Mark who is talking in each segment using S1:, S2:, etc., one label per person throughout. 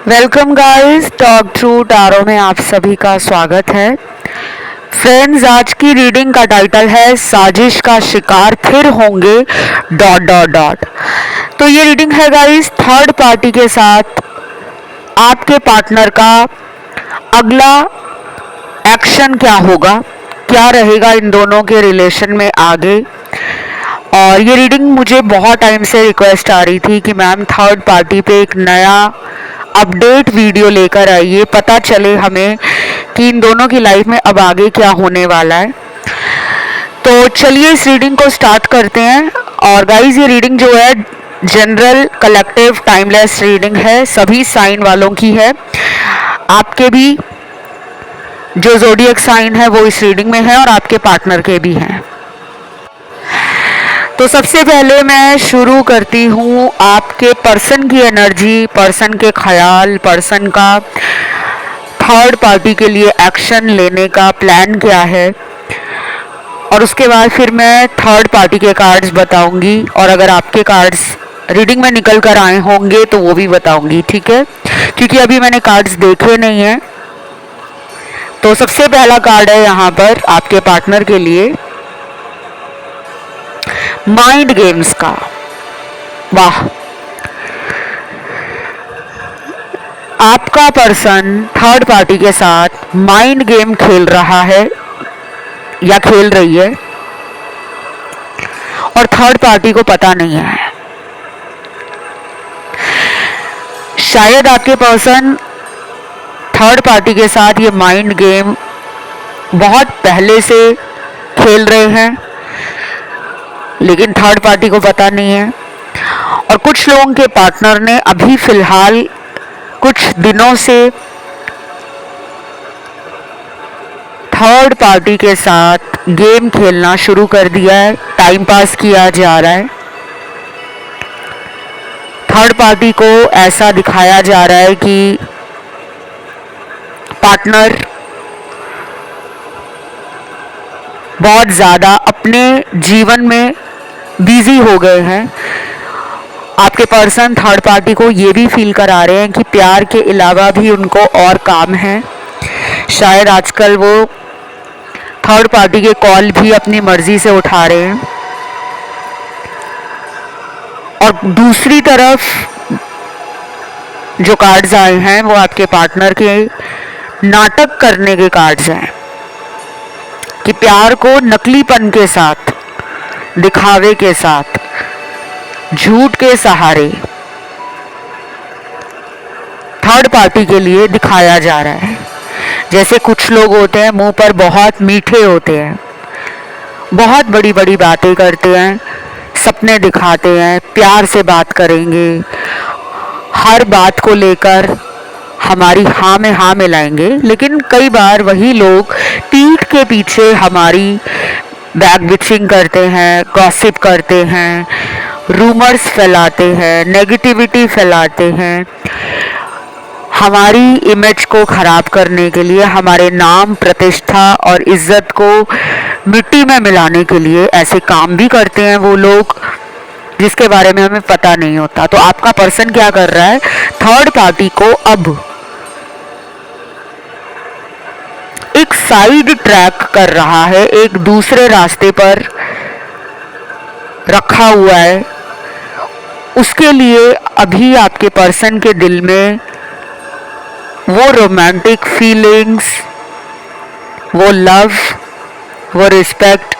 S1: Welcome guys, talk true tarot में आप सभी का स्वागत है। फ्रेंड्स, आज की रीडिंग का टाइटल है साजिश का शिकार फिर होंगे डॉट डॉट डॉट। तो ये रीडिंग है गाइस थर्ड पार्टी के साथ आपके पार्टनर का अगला एक्शन क्या होगा, क्या रहेगा इन दोनों के रिलेशन में आगे। और ये रीडिंग मुझे बहुत टाइम से रिक्वेस्ट आ रही थी कि मैम थर्ड पार्टी पे एक नया अपडेट वीडियो लेकर आइए, पता चले हमें कि इन दोनों की लाइफ में अब आगे क्या होने वाला है। तो चलिए इस रीडिंग को स्टार्ट करते हैं। और गाइज ये रीडिंग जो है जनरल कलेक्टिव टाइमलेस रीडिंग है, सभी साइन वालों की है। आपके भी जो ज़ोडिएक साइन है वो इस रीडिंग में है और आपके पार्टनर के भी हैं। तो सबसे पहले मैं शुरू करती हूँ आपके पर्सन की एनर्जी, पर्सन के ख्याल, पर्सन का थर्ड पार्टी के लिए एक्शन लेने का प्लान क्या है। और उसके बाद फिर मैं थर्ड पार्टी के कार्ड्स बताऊंगी और अगर आपके कार्ड्स रीडिंग में निकल कर आए होंगे तो वो भी बताऊंगी, ठीक है, क्योंकि अभी मैंने कार्ड्स देखे नहीं हैं। तो सबसे पहला कार्ड है यहाँ पर आपके पार्टनर के लिए माइंड गेम्स का। वाह, आपका पर्सन थर्ड पार्टी के साथ माइंड गेम खेल रहा है या खेल रही है और थर्ड पार्टी को पता नहीं है। शायद आपके पर्सन थर्ड पार्टी के साथ ये माइंड गेम बहुत पहले से खेल रहे हैं लेकिन थर्ड पार्टी को पता नहीं है। और कुछ लोगों के पार्टनर ने अभी फिलहाल कुछ दिनों से थर्ड पार्टी के साथ गेम खेलना शुरू कर दिया है, टाइम पास किया जा रहा है। थर्ड पार्टी को ऐसा दिखाया जा रहा है कि पार्टनर बहुत ज़्यादा अपने जीवन में बिजी हो गए हैं। आपके पर्सन थर्ड पार्टी को ये भी फील करा रहे हैं कि प्यार के अलावा भी उनको और काम है। शायद आजकल वो थर्ड पार्टी के कॉल भी अपनी मर्जी से उठा रहे हैं। और दूसरी तरफ जो कार्ड्स आए हैं वो आपके पार्टनर के नाटक करने के कार्ड्स हैं कि प्यार को नकलीपन के साथ, दिखावे के साथ, झूठ के सहारे थर्ड पार्टी के लिए दिखाया जा रहा है। जैसे कुछ लोग होते हैं मुंह पर बहुत मीठे होते हैं, बहुत बड़ी बड़ी बातें करते हैं, सपने दिखाते हैं, प्यार से बात करेंगे, हर बात को लेकर हमारी हाँ में हाँ मिलाएंगे, लेकिन कई बार वही लोग पीठ के पीछे हमारी बैक बिचिंग करते हैं, गॉसिप करते हैं, रूमर्स फैलाते हैं, नेगेटिविटी फैलाते हैं, हमारी इमेज को खराब करने के लिए, हमारे नाम, प्रतिष्ठा और इज्जत को मिट्टी में मिलाने के लिए ऐसे काम भी करते हैं वो लोग जिसके बारे में हमें पता नहीं होता। तो आपका पर्सन क्या कर रहा है, थर्ड पार्टी को अब एक साइड ट्रैक कर रहा है, एक दूसरे रास्ते पर रखा हुआ है। उसके लिए अभी आपके पर्सन के दिल में वो रोमांटिक फीलिंग्स, वो लव, वो रिस्पेक्ट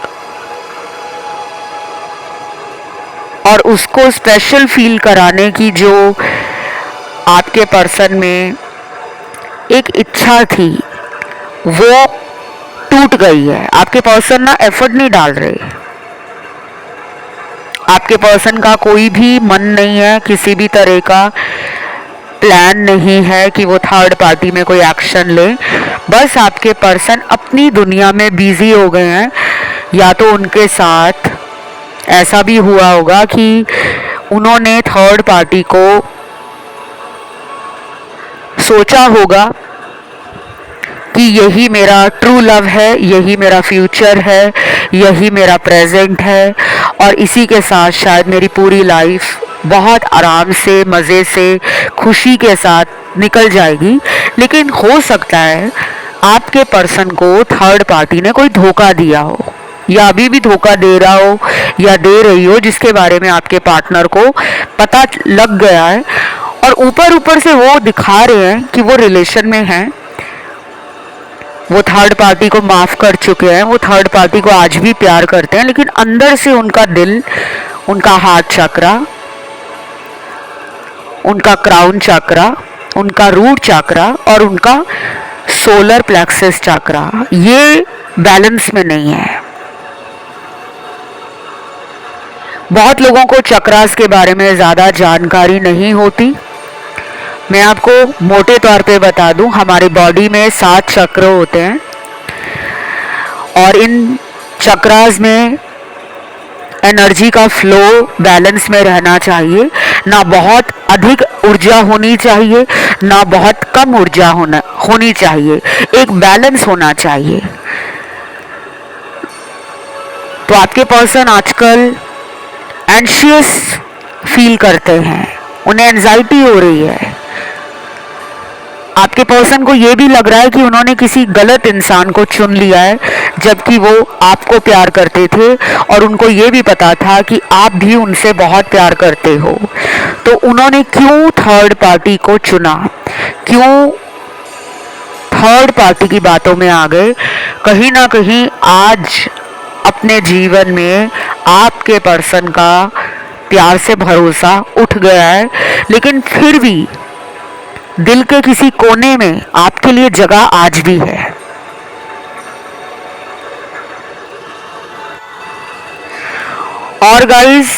S1: और उसको स्पेशल फील कराने की जो आपके पर्सन में एक इच्छा थी वो टूट गई है। आपके पर्सन ना एफर्ट नहीं डाल रहे, आपके पर्सन का कोई भी मन नहीं है, किसी भी तरह का प्लान नहीं है कि वो थर्ड पार्टी में कोई एक्शन ले। बस आपके पर्सन अपनी दुनिया में बिजी हो गए हैं। या तो उनके साथ ऐसा भी हुआ होगा कि उन्होंने थर्ड पार्टी को सोचा होगा कि यही मेरा ट्रू लव है, यही मेरा फ्यूचर है, यही मेरा प्रेजेंट है और इसी के साथ शायद मेरी पूरी लाइफ बहुत आराम से, मज़े से, खुशी के साथ निकल जाएगी, लेकिन हो सकता है आपके पर्सन को थर्ड पार्टी ने कोई धोखा दिया हो, या अभी भी धोखा दे रहा हो या दे रही हो, जिसके बारे में आपके पार्टनर को पता लग गया है और ऊपर ऊपर से वो दिखा रहे हैं कि वो रिलेशन में हैं, वो थर्ड पार्टी को माफ कर चुके हैं, वो थर्ड पार्टी को आज भी प्यार करते हैं, लेकिन अंदर से उनका दिल, उनका हार्ट चक्रा, उनका क्राउन चक्रा, उनका रूट चक्रा और उनका सोलर प्लेक्सस चक्रा ये बैलेंस में नहीं है। बहुत लोगों को चक्रास के बारे में ज़्यादा जानकारी नहीं होती। मैं आपको मोटे तौर पे बता दूं, हमारी बॉडी में 7 चक्र होते हैं और इन चक्रास में एनर्जी का फ्लो बैलेंस में रहना चाहिए। ना बहुत अधिक ऊर्जा होनी चाहिए, ना बहुत कम ऊर्जा होनी चाहिए, एक बैलेंस होना चाहिए। तो आपके पर्सन आजकल एंशियस फील करते हैं, उन्हें एंजाइटी हो रही है। आपके पर्सन को यह भी लग रहा है कि उन्होंने किसी गलत इंसान को चुन लिया है, जबकि वो आपको प्यार करते थे और उनको ये भी पता था कि आप भी उनसे बहुत प्यार करते हो। तो उन्होंने क्यों थर्ड पार्टी को चुना, क्यों थर्ड पार्टी की बातों में आ गए? कहीं ना कहीं आज अपने जीवन में आपके पर्सन का प्यार से भरोसा उठ गया है, लेकिन फिर भी दिल के किसी कोने में आपके लिए जगह आज भी है। और गाइस,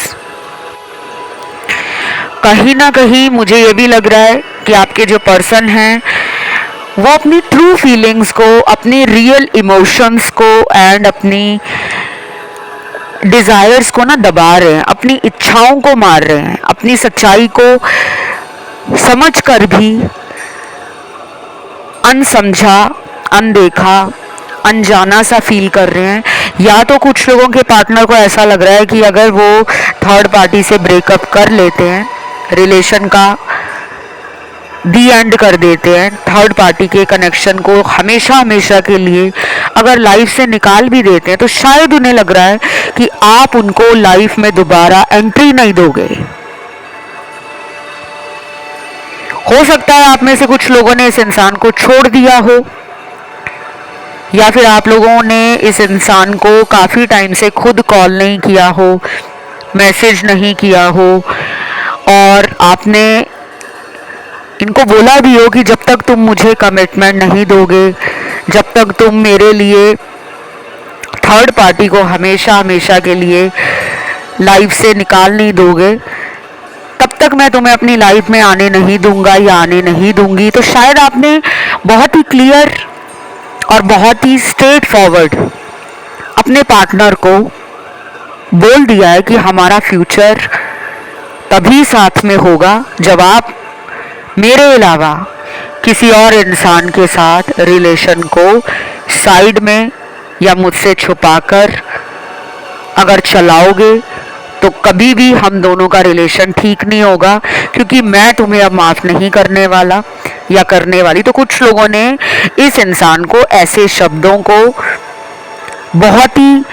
S1: कहीं ना कहीं मुझे ये भी लग रहा है कि आपके जो पर्सन हैं वो अपनी ट्रू फीलिंग्स को, अपनी रियल इमोशंस को एंड अपनी डिजायर्स को ना दबा रहे हैं, अपनी इच्छाओं को मार रहे हैं, अपनी सच्चाई को समझकर भी अनसमझा, अनदेखा, अनजाना सा फील कर रहे हैं। या तो कुछ लोगों के पार्टनर को ऐसा लग रहा है कि अगर वो थर्ड पार्टी से ब्रेकअप कर लेते हैं, रिलेशन का दी एंड कर देते हैं, थर्ड पार्टी के कनेक्शन को हमेशा हमेशा के लिए अगर लाइफ से निकाल भी देते हैं, तो शायद उन्हें लग रहा है कि आप उनको लाइफ में दोबारा एंट्री नहीं दोगे। हो सकता है आप में से कुछ लोगों ने इस इंसान को छोड़ दिया हो, या फिर आप लोगों ने इस इंसान को काफ़ी टाइम से खुद कॉल नहीं किया हो, मैसेज नहीं किया हो, और आपने इनको बोला भी हो कि जब तक तुम मुझे कमिटमेंट नहीं दोगे, जब तक तुम मेरे लिए थर्ड पार्टी को हमेशा हमेशा के लिए लाइफ से निकाल नहीं दोगे, तब तक मैं तुम्हें अपनी लाइफ में आने नहीं दूंगा या आने नहीं दूंगी। तो शायद आपने बहुत ही क्लियर और बहुत ही स्ट्रेट फॉरवर्ड अपने पार्टनर को बोल दिया है कि हमारा फ्यूचर तभी साथ में होगा जब आप मेरे अलावा किसी और इंसान के साथ रिलेशन को साइड में या मुझसे छुपाकर अगर चलाओगे तो कभी भी हम दोनों का रिलेशन ठीक नहीं होगा, क्योंकि मैं तुम्हें अब माफ़ नहीं करने वाला या करने वाली। तो कुछ लोगों ने इस इंसान को ऐसे शब्दों को बहुत ही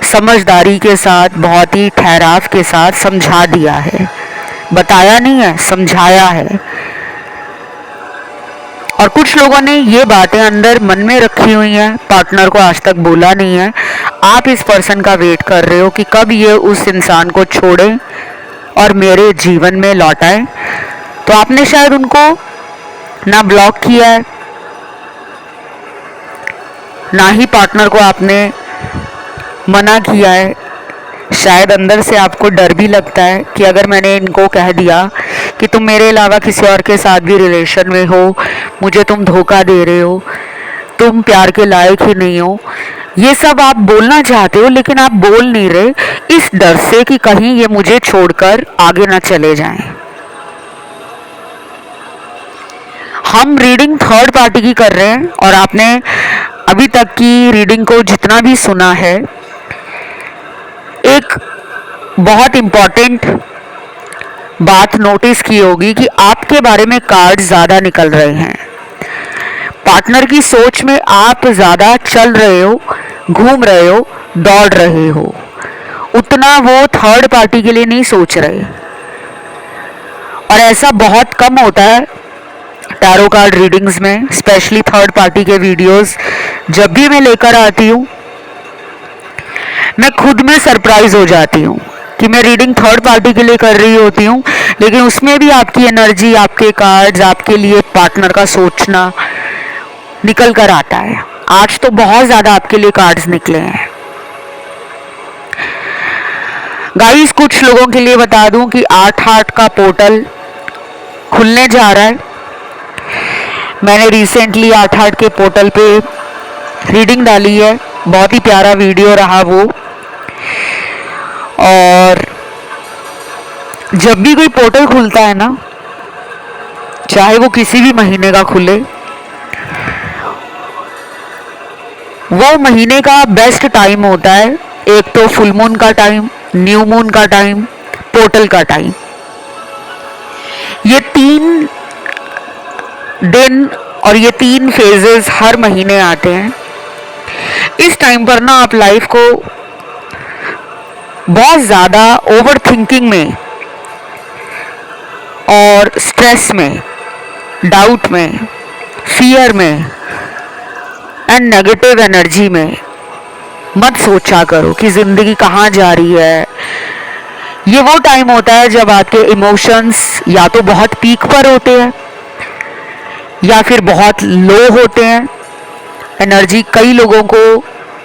S1: समझदारी के साथ, बहुत ही ठहराव के साथ समझा दिया है, बताया नहीं है, समझाया है। और कुछ लोगों ने ये बातें अंदर मन में रखी हुई हैं, पार्टनर को आज तक बोला नहीं है। आप इस पर्सन का वेट कर रहे हो कि कब ये उस इंसान को छोड़े और मेरे जीवन में लौट आए। तो आपने शायद उनको ना ब्लॉक किया है, ना ही पार्टनर को आपने मना किया है। शायद अंदर से आपको डर भी लगता है कि अगर मैंने इनको कह दिया कि तुम मेरे अलावा किसी और के साथ भी रिलेशन में हो, मुझे तुम धोखा दे रहे हो, तुम प्यार के लायक ही नहीं हो, ये सब आप बोलना चाहते हो लेकिन आप बोल नहीं रहे, इस डर से कि कहीं ये मुझे छोड़कर आगे ना चले जाएं। हम रीडिंग थर्ड पार्टी की कर रहे हैं और आपने अभी तक की रीडिंग को जितना भी सुना है, एक बहुत इम्पॉर्टेंट बात नोटिस की होगी कि आपके बारे में कार्ड ज़्यादा निकल रहे हैं। पार्टनर की सोच में आप ज़्यादा चल रहे हो, घूम रहे हो, दौड़ रहे हो, उतना वो थर्ड पार्टी के लिए नहीं सोच रहे। और ऐसा बहुत कम होता है टैरो कार्ड रीडिंग्स में, स्पेशली थर्ड पार्टी के वीडियोस जब भी मैं लेकर आती हूँ, मैं खुद में सरप्राइज हो जाती हूँ कि मैं रीडिंग थर्ड पार्टी के लिए कर रही होती हूँ, लेकिन उसमें भी आपकी एनर्जी, आपके कार्ड्स, आपके लिए पार्टनर का सोचना निकल कर आता है। आज तो बहुत ज़्यादा आपके लिए कार्ड्स निकले हैं गाइस। कुछ लोगों के लिए बता दूं कि 8 का पोर्टल खुलने जा रहा है। मैंने रिसेंटली 8 के पोर्टल पे रीडिंग डाली है, बहुत ही प्यारा वीडियो रहा वो। और जब भी कोई पोर्टल खुलता है ना, चाहे वो किसी भी महीने का खुले, वो महीने का बेस्ट टाइम होता है। एक तो फुल मून का टाइम, न्यू मून का टाइम, पोर्टल का टाइम। ये 3 दिन और ये 3 फेजेस हर महीने आते हैं। इस टाइम पर ना आप लाइफ को बहुत ज़्यादा ओवर थिंकिंग में और स्ट्रेस में, डाउट में, फियर में एंड नेगेटिव एनर्जी में मत सोचा करो कि ज़िंदगी कहाँ जा रही है। ये वो टाइम होता है जब आपके इमोशंस या तो बहुत पीक पर होते हैं या फिर बहुत लो होते हैं। एनर्जी कई लोगों को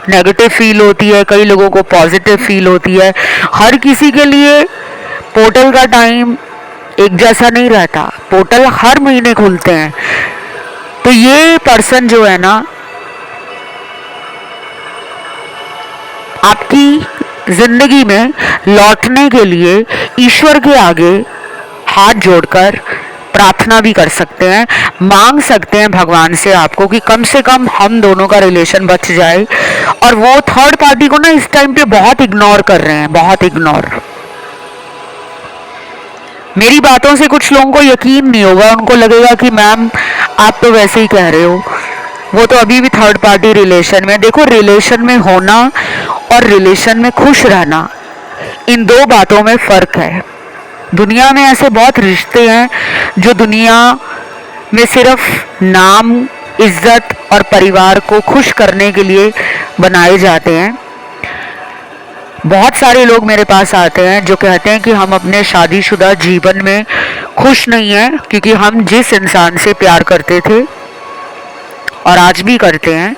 S1: नेगेटिव फील होती है, कई लोगों को पॉजिटिव फील होती है। हर किसी के लिए पोर्टल का टाइम एक जैसा नहीं रहता। पोर्टल हर महीने खुलते हैं। तो ये पर्सन जो है ना, आपकी जिंदगी में लौटने के लिए ईश्वर के आगे हाथ जोड़कर प्रार्थना भी कर सकते हैं, मांग सकते हैं भगवान से आपको कि कम से कम हम दोनों का रिलेशन बच जाए। और वो थर्ड पार्टी को ना इस टाइम पे बहुत इग्नोर कर रहे हैं, बहुत इग्नोर। मेरी बातों से कुछ लोगों को यकीन नहीं होगा, उनको लगेगा कि मैम आप तो वैसे ही कह रहे हो, वो तो अभी भी थर्ड पार्टी रिलेशन में। देखो, रिलेशन में होना और रिलेशन में खुश रहना, इन 2 बातों में फर्क है। दुनिया में ऐसे बहुत रिश्ते हैं जो दुनिया में सिर्फ नाम, इज्जत और परिवार को खुश करने के लिए बनाए जाते हैं। बहुत सारे लोग मेरे पास आते हैं जो कहते हैं कि हम अपने शादीशुदा जीवन में खुश नहीं हैं क्योंकि हम जिस इंसान से प्यार करते थे और आज भी करते हैं,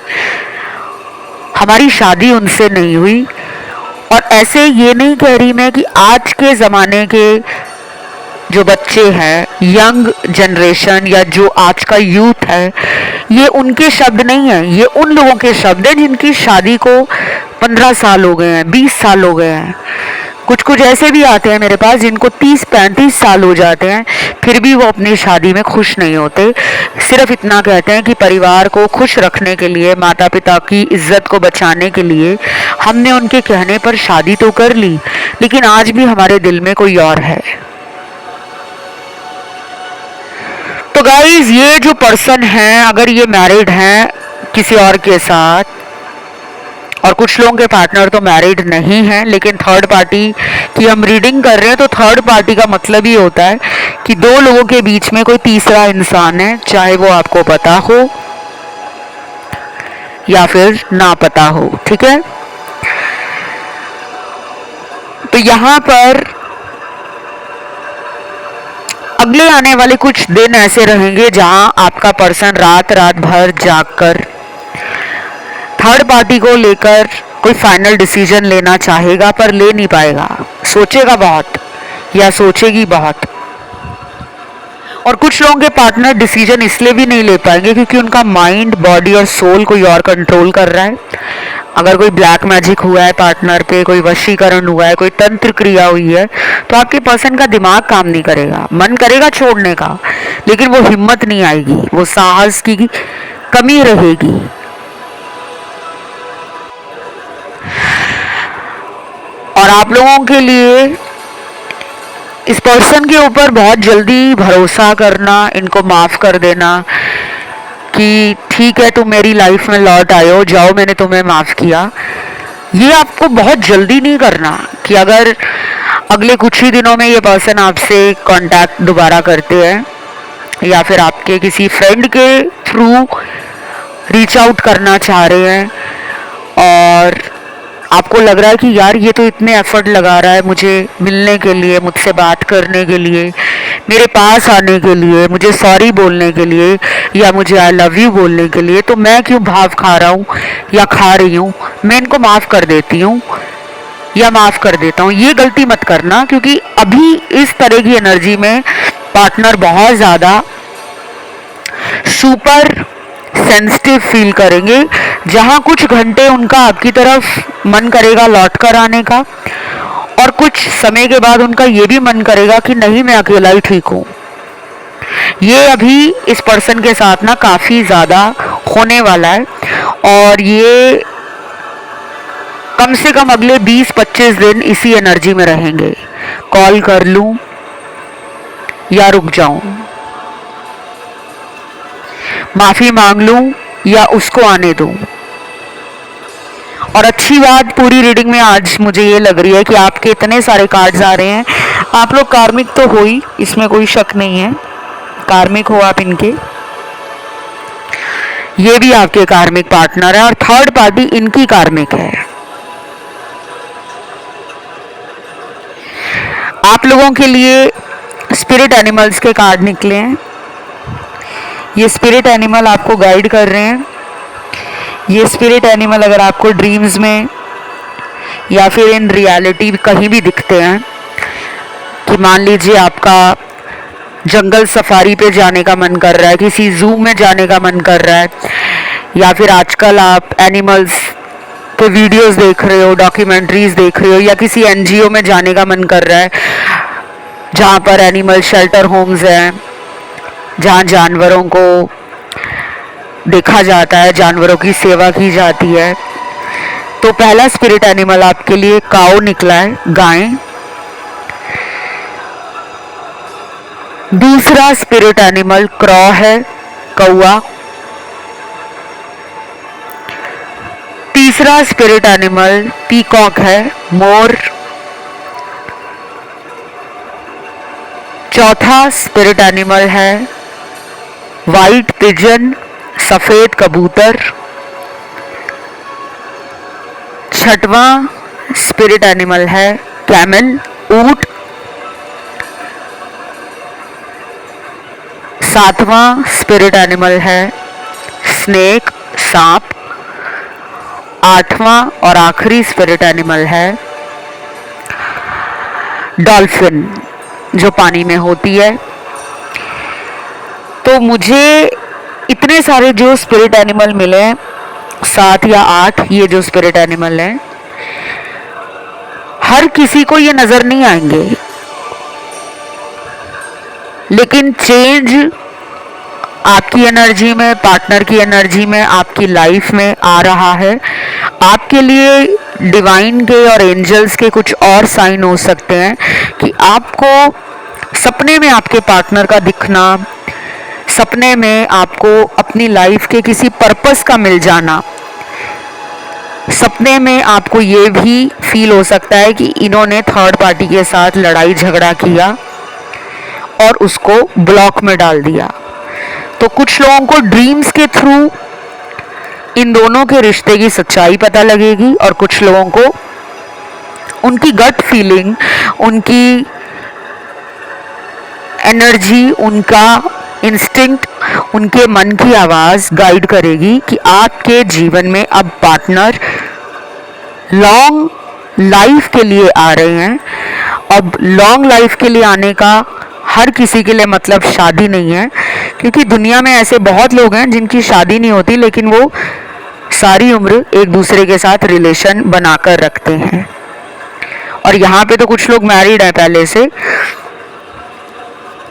S1: हमारी शादी उनसे नहीं हुई। और ऐसे ये नहीं कह रही मैं कि आज के ज़माने के जो बच्चे हैं, यंग जनरेशन या जो आज का यूथ है, ये उनके शब्द नहीं हैं, ये उन लोगों के शब्द हैं जिनकी शादी को 15 साल हो गए हैं, 20 साल हो गए हैं। कुछ ऐसे भी आते हैं मेरे पास जिनको 30-35 साल हो जाते हैं, फिर भी वो अपनी शादी में खुश नहीं होते। सिर्फ इतना कहते हैं कि परिवार को खुश रखने के लिए, माता पिता की इज्जत को बचाने के लिए हमने उनके कहने पर शादी तो कर ली, लेकिन आज भी हमारे दिल में कोई और है। तो गाइज, ये जो पर्सन है, अगर ये मैरिड हैं किसी और के साथ, और कुछ लोगों के पार्टनर तो मैरिड नहीं हैं लेकिन थर्ड पार्टी की हम रीडिंग कर रहे हैं, तो थर्ड पार्टी का मतलब ही होता है कि 2 लोगों के बीच में कोई तीसरा इंसान है, चाहे वो आपको पता हो या फिर ना पता हो। ठीक है, तो यहां पर अगले आने वाले कुछ दिन ऐसे रहेंगे जहां आपका पर्सन रात भर जागकर थर्ड पार्टी को लेकर कोई फाइनल डिसीजन लेना चाहेगा पर ले नहीं पाएगा, सोचेगा बहुत या सोचेगी बहुत। और कुछ लोगों के पार्टनर डिसीजन इसलिए भी नहीं ले पाएंगे क्योंकि उनका माइंड, बॉडी और सोल कोई और कंट्रोल कर रहा है। अगर कोई ब्लैक मैजिक हुआ है पार्टनर पे, कोई वशीकरण हुआ है, कोई तंत्र क्रिया हुई है, तो आपके पर्सन का दिमाग काम नहीं करेगा। मन करेगा छोड़ने का, लेकिन वो हिम्मत नहीं आएगी, वो साहस की कमी रहेगी। और आप लोगों के लिए इस पर्सन के ऊपर बहुत जल्दी भरोसा करना, इनको माफ़ कर देना कि ठीक है तुम मेरी लाइफ में लौट आए हो, जाओ मैंने तुम्हें माफ़ किया, ये आपको बहुत जल्दी नहीं करना। कि अगर अगले कुछ ही दिनों में ये पर्सन आपसे कांटेक्ट दोबारा करते हैं या फिर आपके किसी फ्रेंड के थ्रू रीच आउट करना चाह रहे हैं और आपको लग रहा है कि यार ये तो इतने एफर्ट लगा रहा है मुझे मिलने के लिए, मुझसे बात करने के लिए, मेरे पास आने के लिए, मुझे सॉरी बोलने के लिए या मुझे आई लव यू बोलने के लिए, तो मैं क्यों भाव खा रहा हूँ या खा रही हूँ, मैं इनको माफ़ कर देती हूँ या माफ़ कर देता हूँ। ये गलती मत करना, क्योंकि अभी इस तरह की एनर्जी में पार्टनर बहुत ज़्यादा सुपर सेंसिटिव फील करेंगे, जहां कुछ घंटे उनका आपकी तरफ मन करेगा लौट कर आने का और कुछ समय के बाद उनका ये भी मन करेगा कि नहीं मैं अकेला ही ठीक हूँ। ये अभी इस पर्सन के साथ ना काफ़ी ज़्यादा होने वाला है और ये कम से कम अगले 20-25 दिन इसी एनर्जी में रहेंगे। कॉल कर लूँ या रुक जाऊँ, माफ़ी मांग लूँ या उसको आने दूँ। और अच्छी बात पूरी रीडिंग में आज मुझे ये लग रही है कि आपके इतने सारे कार्ड्स आ रहे हैं, आप लोग कार्मिक तो हो ही, इसमें कोई शक नहीं है, कार्मिक हो आप इनके, ये भी आपके कार्मिक पार्टनर है और थर्ड पार्टी इनकी कार्मिक है। आप लोगों के लिए स्पिरिट एनिमल्स के कार्ड निकले हैं। ये स्पिरिट एनिमल आपको गाइड कर रहे हैं। ये स्पिरिट एनिमल अगर आपको ड्रीम्स में या फिर इन रियलिटी कहीं भी दिखते हैं, कि मान लीजिए आपका जंगल सफारी पे जाने का मन कर रहा है, किसी जू में जाने का मन कर रहा है, या फिर आजकल आप एनिमल्स के वीडियोस देख रहे हो, डॉक्यूमेंट्रीज देख रहे हो, या किसी एनजीओ में जाने का मन कर रहा है जहाँ पर एनिमल शेल्टर होम्स हैं, जहाँ जानवरों को देखा जाता है, जानवरों की सेवा की जाती है, तो पहला स्पिरिट एनिमल आपके लिए काऊ निकला है, गाय। दूसरा स्पिरिट एनिमल क्रॉ है, कौआ। तीसरा स्पिरिट एनिमल पीकॉक है, मोर। चौथा स्पिरिट एनिमल है वाइट पिजन, सफेद कबूतर। छठवां स्पिरिट एनिमल है कैमल, ऊंट। सातवां स्पिरिट एनिमल है स्नेक, सांप। आठवां और आखिरी स्पिरिट एनिमल है डॉल्फिन, जो पानी में होती है। तो मुझे इतने सारे जो स्पिरिट एनिमल मिले हैं, 7 या 8 ये जो स्पिरिट एनिमल हैं, हर किसी को ये नजर नहीं आएंगे, लेकिन चेंज आपकी एनर्जी में, पार्टनर की एनर्जी में, आपकी लाइफ में आ रहा है। आपके लिए डिवाइन के और एंजल्स के कुछ और साइन हो सकते हैं कि आपको सपने में आपके पार्टनर का दिखना, सपने में आपको अपनी लाइफ के किसी पर्पस का मिल जाना, सपने में आपको ये भी फील हो सकता है कि इन्होंने थर्ड पार्टी के साथ लड़ाई झगड़ा किया और उसको ब्लॉक में डाल दिया। तो कुछ लोगों को ड्रीम्स के थ्रू इन दोनों के रिश्ते की सच्चाई पता लगेगी और कुछ लोगों को उनकी गट फीलिंग, उनकी एनर्जी, उनका इंस्टिंक्ट, उनके मन की आवाज़ गाइड करेगी कि आपके जीवन में अब पार्टनर लॉन्ग लाइफ के लिए आ रहे हैं। अब लॉन्ग लाइफ के लिए आने का हर किसी के लिए मतलब शादी नहीं है, क्योंकि दुनिया में ऐसे बहुत लोग हैं जिनकी शादी नहीं होती, लेकिन वो सारी उम्र एक दूसरे के साथ रिलेशन बनाकर रखते हैं। और यहाँ पे तो कुछ लोग मैरिड हैं पहले से।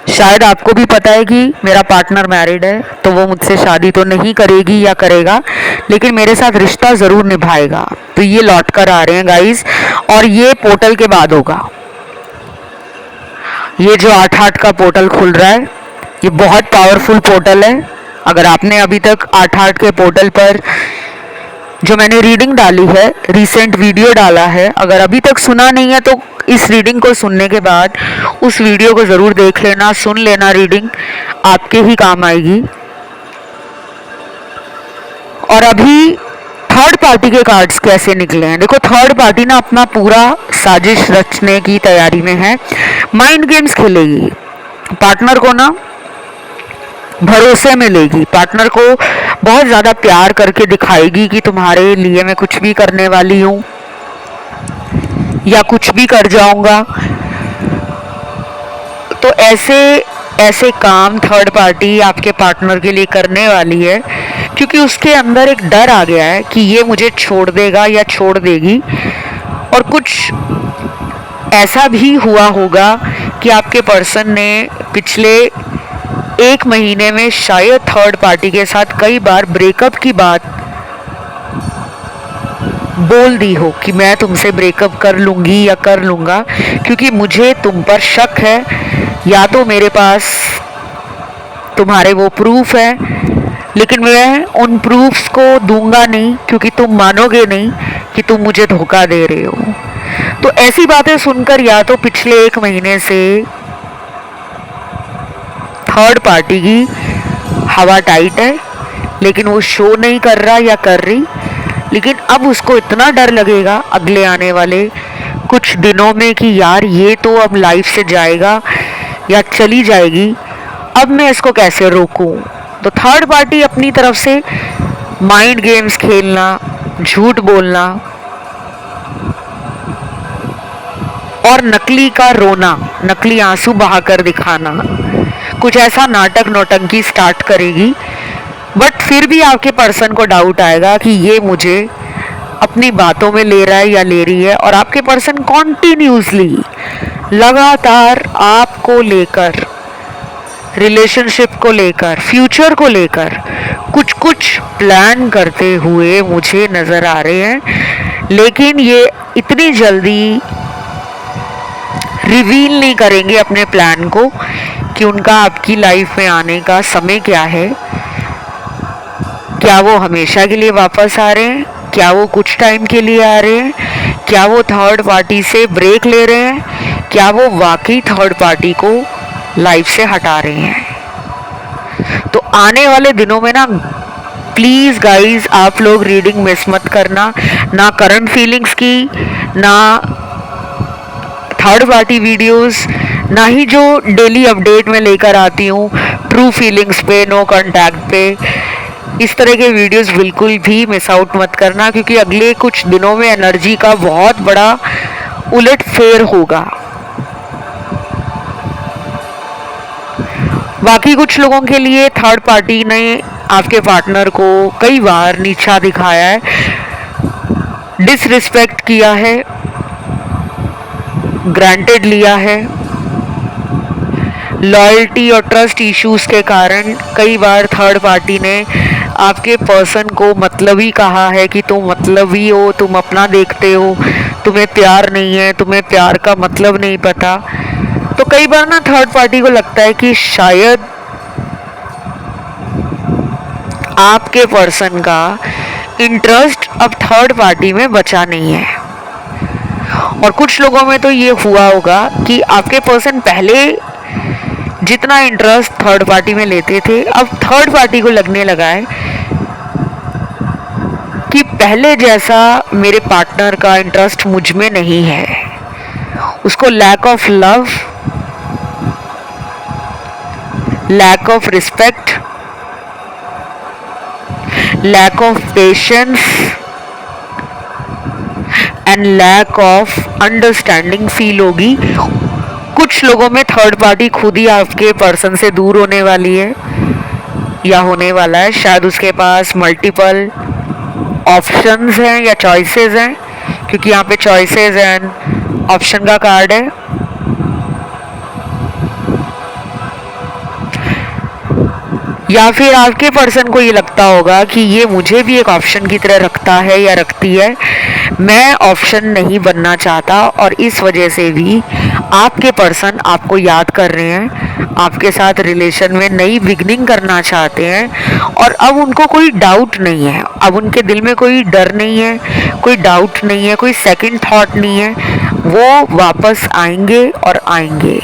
S1: शायद आपको भी पता है कि मेरा पार्टनर मैरिड है, तो वो मुझसे शादी तो नहीं करेगी या करेगा, लेकिन मेरे साथ रिश्ता ज़रूर निभाएगा। तो ये लौट कर आ रहे हैं गाइस, और ये पोर्टल के बाद होगा। ये जो 8-8 का पोर्टल खुल रहा है, ये बहुत पावरफुल पोर्टल है। अगर आपने अभी तक 8-8 के पोर्टल पर जो मैंने रीडिंग डाली है, रिसेंट वीडियो डाला है, अगर अभी तक सुना नहीं है तो इस रीडिंग को सुनने के बाद उस वीडियो को ज़रूर देख लेना, सुन लेना। रीडिंग आपके ही काम आएगी। और अभी थर्ड पार्टी के कार्ड्स कैसे निकले हैं, देखो थर्ड पार्टी ना अपना पूरा साजिश रचने की तैयारी में है, माइंड गेम्स खेलेगी, पार्टनर को ना भरोसे में लेगी, पार्टनर को बहुत ज़्यादा प्यार करके दिखाएगी कि तुम्हारे लिए मैं कुछ भी करने वाली हूँ या कुछ भी कर जाऊँगा। तो ऐसे ऐसे काम थर्ड पार्टी आपके पार्टनर के लिए करने वाली है, क्योंकि उसके अंदर एक डर आ गया है कि ये मुझे छोड़ देगा या छोड़ देगी। और कुछ ऐसा भी हुआ होगा कि आपके पर्सन ने पिछले 1 महीने में शायद थर्ड पार्टी के साथ कई बार ब्रेकअप की बात बोल दी हो कि मैं तुमसे ब्रेकअप कर लूँगी या कर लूँगा, क्योंकि मुझे तुम पर शक है, या तो मेरे पास तुम्हारे वो प्रूफ है, लेकिन मैं उन प्रूफ्स को दूंगा नहीं क्योंकि तुम मानोगे नहीं कि तुम मुझे धोखा दे रहे हो। तो ऐसी बातें सुनकर या तो पिछले 1 महीने से थर्ड पार्टी की हवा टाइट है, लेकिन वो शो नहीं कर रहा या कर रही, लेकिन अब उसको इतना डर लगेगा अगले आने वाले कुछ दिनों में कि यार ये तो अब लाइफ से जाएगा या चली जाएगी, अब मैं इसको कैसे रोकूं। तो थर्ड पार्टी अपनी तरफ से माइंड गेम्स खेलना, झूठ बोलना और नकली का रोना, नकली आंसू बहाकर दिखाना, कुछ ऐसा नाटक नौटंकी स्टार्ट करेगी। बट फिर भी आपके पर्सन को डाउट आएगा कि ये मुझे अपनी बातों में ले रहा है या ले रही है। और आपके पर्सन कॉन्टिन्यूसली लगातार आपको लेकर, रिलेशनशिप को लेकर, फ्यूचर को लेकर कुछ कुछ प्लान करते हुए मुझे नज़र आ रहे हैं, लेकिन ये इतनी जल्दी रिवील नहीं करेंगे अपने प्लान को कि उनका आपकी लाइफ में आने का समय क्या है। क्या वो हमेशा के लिए वापस आ रहे हैं, क्या वो कुछ टाइम के लिए आ रहे हैं, क्या वो थर्ड पार्टी से ब्रेक ले रहे हैं, क्या वो वाकई थर्ड पार्टी को लाइफ से हटा रहे हैं। तो आने वाले दिनों में ना प्लीज़ गाइस आप लोग रीडिंग मिस मत करना, ना करंट फीलिंग्स की, ना थर्ड पार्टी वीडियोस, ना ही जो डेली अपडेट में लेकर आती हूँ ट्रू फीलिंग्स पे, नो कांटेक्ट पे। इस तरह के वीडियोस बिल्कुल भी मिस आउट मत करना, क्योंकि अगले कुछ दिनों में एनर्जी का बहुत बड़ा उलट फेर होगा। बाकी कुछ लोगों के लिए थर्ड पार्टी ने आपके पार्टनर को कई बार नीचा दिखाया है, डिसरिस्पेक्ट किया है, ग्रांटेड लिया है। लॉयल्टी और ट्रस्ट इश्यूज के कारण कई बार थर्ड पार्टी ने आपके पर्सन को मतलबी कहा है कि तुम मतलबी हो, तुम अपना देखते हो, तुम्हें प्यार नहीं है, तुम्हें प्यार का मतलब नहीं पता। तो कई बार ना थर्ड पार्टी को लगता है कि शायद आपके पर्सन का इंटरेस्ट अब थर्ड पार्टी में बचा नहीं है। और कुछ लोगों में तो ये हुआ होगा कि आपके पर्सन पहले जितना इंटरेस्ट थर्ड पार्टी में लेते थे, अब थर्ड पार्टी को लगने लगा है कि पहले जैसा मेरे पार्टनर का इंटरेस्ट मुझ में नहीं है। उसको lack of love, lack of respect, lack of patience and lack of understanding feel होगी। कुछ लोगों में थर्ड पार्टी खुद ही आपके पर्सन से दूर होने वाली है या होने वाला है। शायद उसके पास मल्टीपल ऑप्शंस हैं या चॉइसेस हैं, क्योंकि यहाँ पे चॉइसेस एंड ऑप्शन का कार्ड है। या फिर आपके पर्सन को ये लगता होगा कि ये मुझे भी एक ऑप्शन की तरह रखता है या रखती है, मैं ऑप्शन नहीं बनना चाहता और इस वजह से भी आपके पर्सन आपको याद कर रहे हैं, आपके साथ रिलेशन में नई बिगनिंग करना चाहते हैं और अब उनको कोई डाउट नहीं है, अब उनके दिल में कोई डर नहीं है, कोई डाउट नहीं है, कोई सेकंड थॉट नहीं है, वो वापस आएंगे और आएंगे।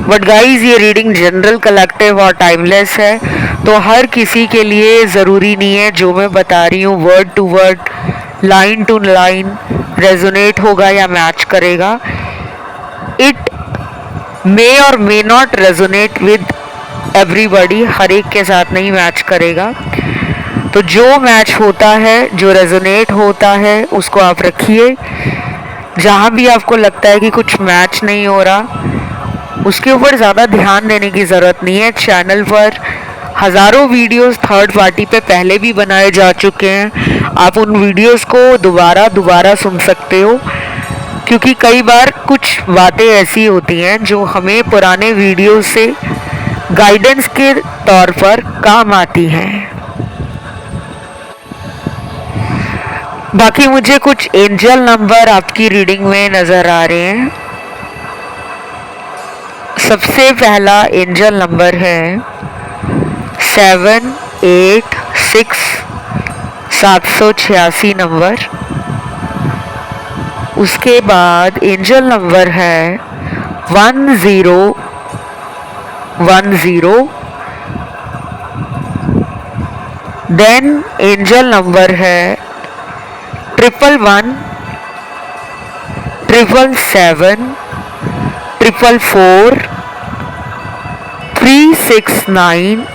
S1: बट गाइज ये रीडिंग जनरल, कलेक्टिव और टाइमलेस है, तो हर किसी के लिए ज़रूरी नहीं है जो मैं बता रही हूँ word to word, line to line resonate होगा या मैच करेगा। इट मे और may not resonate with everybody, हर एक के साथ नहीं मैच करेगा। तो जो मैच होता है, जो रेजोनेट होता है, उसको आप रखिए। जहाँ भी आपको लगता है कि कुछ मैच नहीं हो रहा, उसके ऊपर ज़्यादा ध्यान देने की ज़रूरत नहीं है। चैनल पर हज़ारों वीडियोस थर्ड पार्टी पे पहले भी बनाए जा चुके हैं, आप उन वीडियोस को दोबारा सुन सकते हो, क्योंकि कई बार कुछ बातें ऐसी होती हैं जो हमें पुराने वीडियो से गाइडेंस के तौर पर काम आती हैं। बाकी मुझे कुछ एंजल नंबर आपकी रीडिंग में नज़र आ रहे हैं। सबसे पहला एंजल नंबर है 786, 786 नंबर। उसके बाद एंजल नंबर है 1010, देन एंजल नंबर है 111, 777, 444, 369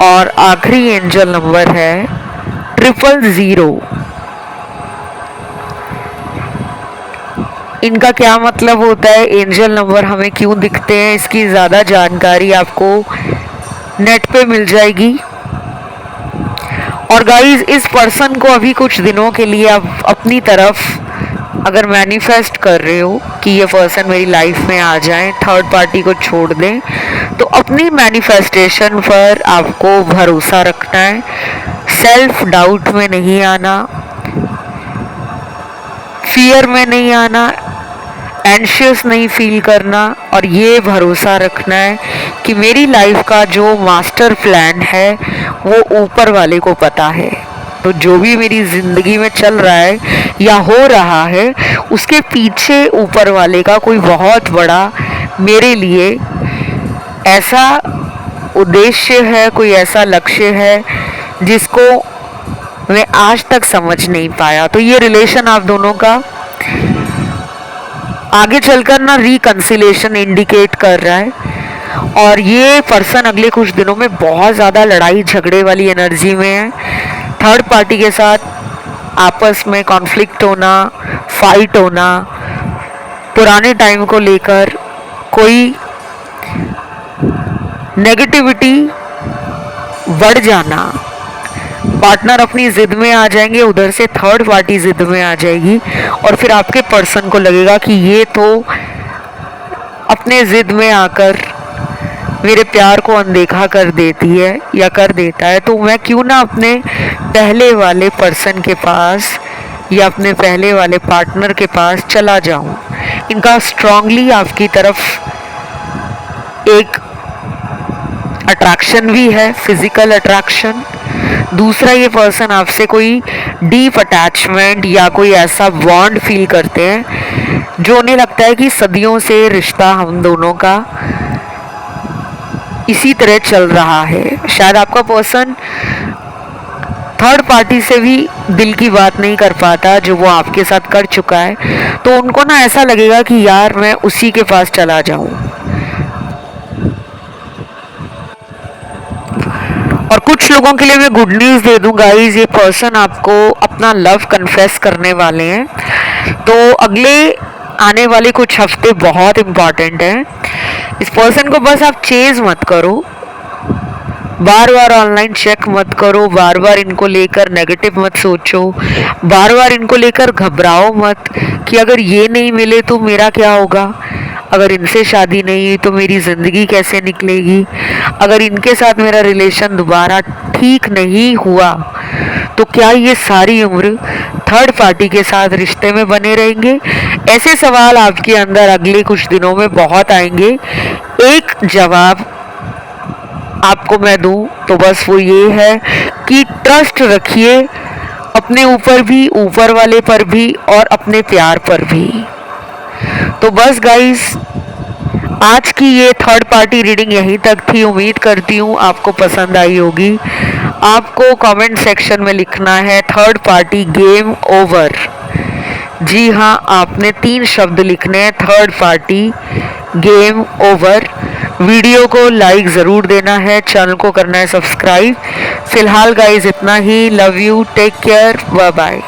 S1: और आखिरी एंजल नंबर है 000। इनका क्या मतलब होता है, एंजल नंबर हमें क्यों दिखते हैं, इसकी ज़्यादा जानकारी आपको नेट पे मिल जाएगी। और गाइस, इस पर्सन को अभी कुछ दिनों के लिए आप अपनी तरफ अगर मैनिफेस्ट कर रहे हो कि ये पर्सन मेरी लाइफ में आ जाए, थर्ड पार्टी को छोड़ दें, तो अपनी मैनिफेस्टेशन पर आपको भरोसा रखना है, सेल्फ डाउट में नहीं आना, फियर में नहीं आना, एंशियस नहीं फील करना, और ये भरोसा रखना है कि मेरी लाइफ का जो मास्टर प्लान है वो ऊपर वाले को पता है। तो जो भी मेरी ज़िंदगी में चल रहा है या हो रहा है, उसके पीछे ऊपर वाले का कोई बहुत बड़ा मेरे लिए ऐसा उद्देश्य है, कोई ऐसा लक्ष्य है जिसको मैं आज तक समझ नहीं पाया। तो ये रिलेशन आप दोनों का आगे चलकर ना रिकंसिलेशन इंडिकेट कर रहा है, और ये पर्सन अगले कुछ दिनों में बहुत ज़्यादा लड़ाई झगड़े वाली एनर्जी में है। थर्ड पार्टी के साथ आपस में कॉन्फ्लिक्ट होना, फाइट होना, पुराने टाइम को लेकर कोई नेगेटिविटी बढ़ जाना, पार्टनर अपनी ज़िद में आ जाएंगे, उधर से थर्ड पार्टी ज़िद में आ जाएगी, और फिर आपके पर्सन को लगेगा कि ये तो अपने ज़िद में आकर मेरे प्यार को अनदेखा कर देती है या कर देता है, तो मैं क्यों ना अपने पहले वाले पर्सन के पास या अपने पहले वाले पार्टनर के पास चला जाऊं। इनका स्ट्रांगली आपकी तरफ एक अट्रैक्शन भी है, फिजिकल अट्रैक्शन। दूसरा, ये पर्सन आपसे कोई डीप अटैचमेंट या कोई ऐसा बॉन्ड फील करते हैं जो उन्हें लगता है कि सदियों से रिश्ता हम दोनों का इसी तरह चल रहा है। शायद आपका पर्सन थर्ड पार्टी से भी दिल की बात नहीं कर पाता जो वो आपके साथ कर चुका है, तो उनको ना ऐसा लगेगा कि यार मैं उसी के पास चला जाऊं। और कुछ लोगों के लिए मैं गुड न्यूज़ दे दूं गाइस, ये पर्सन आपको अपना लव कन्फेस करने वाले हैं। तो अगले आने वाले कुछ हफ्ते बहुत इम्पॉर्टेंट हैं। इस पर्सन को बस आप चेज मत करो, बार बार ऑनलाइन चेक मत करो, बार बार इनको लेकर नेगेटिव मत सोचो, बार बार इनको लेकर घबराओ मत कि अगर ये नहीं मिले तो मेरा क्या होगा, अगर इनसे शादी नहीं हुई तो मेरी ज़िंदगी कैसे निकलेगी, अगर इनके साथ मेरा रिलेशन दोबारा ठीक नहीं हुआ तो क्या ये सारी उम्र थर्ड पार्टी के साथ रिश्ते में बने रहेंगे? ऐसे सवाल आपके अंदर अगले कुछ दिनों में बहुत आएंगे। एक जवाब आपको मैं दूं तो बस वो ये है कि ट्रस्ट रखिए अपने ऊपर भी, ऊपर वाले पर भी और अपने प्यार पर भी। तो बस गाइस, आज की ये थर्ड पार्टी रीडिंग यहीं तक थी। उम्मीद करती हूँ आपको पसंद आई होगी। आपको कमेंट सेक्शन में लिखना है थर्ड पार्टी गेम ओवर। जी हाँ, आपने 3 शब्द लिखने हैं, third party game over. Video को लाइक ज़रूर देना है, चैनल को करना है सब्सक्राइब। फिलहाल गाइस इतना ही। Love you, take care, bye bye.